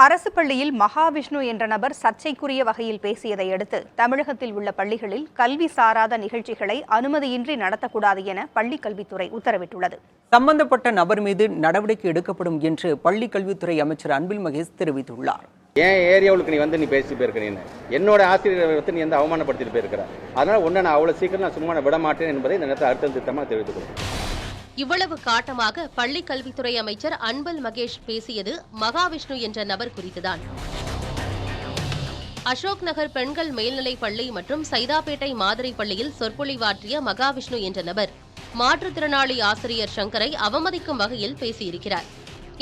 அரசு பள்ளியில் மகாவிஷ்ணு என்ற நபர் சர்ச்சைக்குரிய வகையில் பேசியதை அடுத்து தமிழகத்தில் உள்ள பள்ளிகளில் கல்வி சாராத நிகழ்ச்சிகளை அனுமதியின்றி நடத்தக்கூடாது என பள்ளிக் கல்வித்துறை உத்தரவிட்டுள்ளது. சம்பந்தப்பட்ட நபர் மீது நடவடிக்கை எடுக்கப்படும் என்று பள்ளிக் கல்வித்துறை அமைச்சர் அன்பில் மகேஷ் தெரிவித்துள்ளார். ஏன் ஏரியாவுக்கு நீ பேசி போயிருக்கிறீங்க, என்னோட ஆசிரியரை நீ அவமானப்படுத்திட்டு போயிருக்கிற, அதனால ஒன்றை நான் அவ்வளவு சீக்கிரம் நான் சும்மா விட மாட்டேன் என்பதை இந்த நேரத்தில் அழுத்தம் திருத்தமாக தெரிவித்துக் கொள்கிறேன். இவ்வளவு காட்டமாக பள்ளி கல்வித்துறை அமைச்சர் அன்பில் மகேஷ் பேசியது மகாவிஷ்ணு என்ற நபர் குறித்துதான். அசோக் நகர் பெண்கள் மேல்நிலைப் பள்ளி மற்றும் சைதாப்பேட்டை மாதிரி பள்ளியில் சொற்பொழிவாற்றிய மகாவிஷ்ணு என்ற நபர் மாற்றுத்திறனாளி ஆசிரியர் சங்கரை அவமதிக்கும் வகையில் பேசியிருக்கிறார்.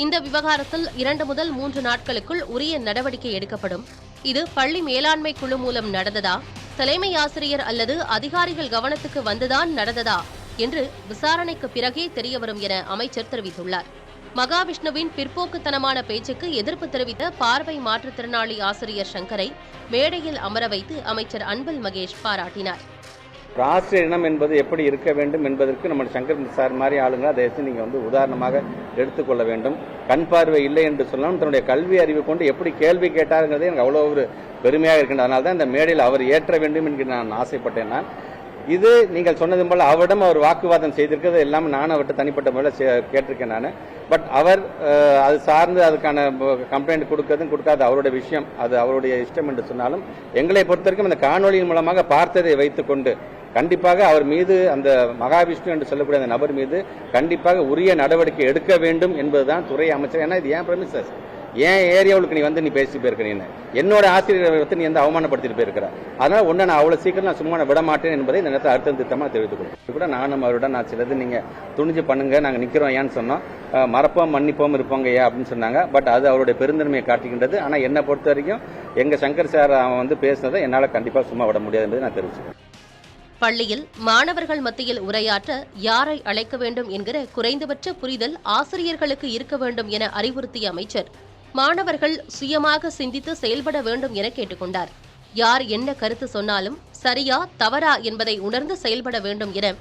இந்த விவகாரத்தில் 2 முதல் 3 நாட்களுக்குள் உரிய நடவடிக்கை எடுக்கப்படும். இது பள்ளி மேலாண்மை குழு மூலம் நடந்ததா, தலைமை ஆசிரியர் அல்லது அதிகாரிகள் கவனத்துக்கு வந்துதான் நடந்ததா என்று விசாரணைக்கு பிறகே தெரியவரும் என அமைச்சர் தெரிவித்துள்ளார். மகாவிஷ்ணுவின் பிற்போக்குத்தனமான பேச்சுக்கு எதிர்ப்பு தெரிவித்த பார்வை மாற்றுத்திறனாளி ஆசிரியர் சங்கரை மேடையில் அமர வைத்து அமைச்சர் அன்பில் மகேஷ் பாராட்டினார். ஆசிரியர் இனம் என்பது எப்படி இருக்க வேண்டும் என்பதற்கு நம்ம சங்கர் சார் மாதிரி ஆளுங்க அதை நீங்க உதாரணமாக எடுத்துக்கொள்ள வேண்டும். கண் பார்வை இல்லை என்று சொன்னாலும் தன்னுடைய கல்வி அறிவு கொண்டு எப்படி கேள்வி கேட்டாருங்கிறது எனக்கு அவ்வளோ ஒரு பெருமையாக இருக்கின்றது. அதனால தான் இந்த மேடையில் அவர் ஏற்ற வேண்டும் என்று நான் ஆசைப்பட்டேன். இது நீங்கள் சொன்னது போல அவரிடம் அவர் வாக்குவாதம் செய்திருக்கிறது எல்லாமே நான் அவர்கிட்ட தனிப்பட்ட முறையில் கேட்டிருக்கேன் நான். பட் அவர் அது சார்ந்து அதுக்கான கம்ப்ளைண்ட் கொடுக்கறதும் கொடுக்காது அவருடைய விஷயம், அது அவருடைய இஷ்டம் என்று சொன்னாலும் எங்களை பொறுத்த வரைக்கும் அந்த காணொலியின் மூலமாக பார்த்ததை வைத்துக்கொண்டு கண்டிப்பாக அவர் மீது அந்த மகாவிஷ்ணு என்று சொல்லக்கூடிய அந்த நபர் மீது கண்டிப்பாக உரிய நடவடிக்கை எடுக்க வேண்டும் என்பதுதான் துறை அமைச்சர். ஏன்னா இது ஏன் பிரமிசஸ், ஏன் ஏரியாவுக்கு நீ பேசி போயிருக்கிறீங்க, என்னோட ஆசிரியரை நீ அவமானப்படுத்திட்டு போயிருக்கிற, அதனால ஒன்றை நான் அவ்வளவு சீக்கிரம் நான் சும்மா விட மாட்டேன் என்பதை இந்த நேரத்தில் அழுத்தம் திருத்தமாக தெரிவித்துக் கொள்கிறேன். கூட நானும் அவருடன் நான் சிலது நீங்க துணிஞ்சு பண்ணுங்க, நாங்கள் நிற்கிறோம் ஏன்னு சொன்னோம், மறப்போம் மன்னிப்போம் இருப்போங்க ஏன் அப்படின்னு சொன்னாங்க. பட் அது அவருடைய பெருந்தன்மையை காட்டுகின்றது. ஆனால் என்னை பொறுத்த வரைக்கும் எங்க சங்கர் சார் அவன் பேசினதை என்னால் கண்டிப்பாக சும்மா விட முடியாது என்பதை நான் தெரிவிச்சுக்கிறேன். பள்ளியில் மாணவர்கள் மத்தியில் உரையாற்ற யாரை அழைக்க வேண்டும் என்கிற குறைந்தபட்ச புரிதல் ஆசிரியர்களுக்கு இருக்க வேண்டும் என அறிவுறுத்திய அமைச்சர் மாணவர்கள் சுயமாக சிந்தித்து செயல்பட வேண்டும் என கேட்டுக்கொண்டார். யார் என்ன கருத்து சொன்னாலும் சரியா தவறா என்பதை உணர்ந்து செயல்பட வேண்டும் என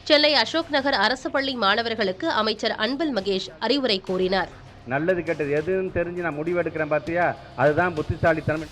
சென்னை அசோக் நகர் அரசு பள்ளி மாணவர்களுக்கு அமைச்சர் அன்பில் மகேஷ் அறிவுரை கூறினார். நல்லது கெட்டது எதுன்னு தெரிஞ்சு நான் முடிவெடுக்கிறேன் பார்த்தியா, அதுதான் புத்திசாலித்தனம்.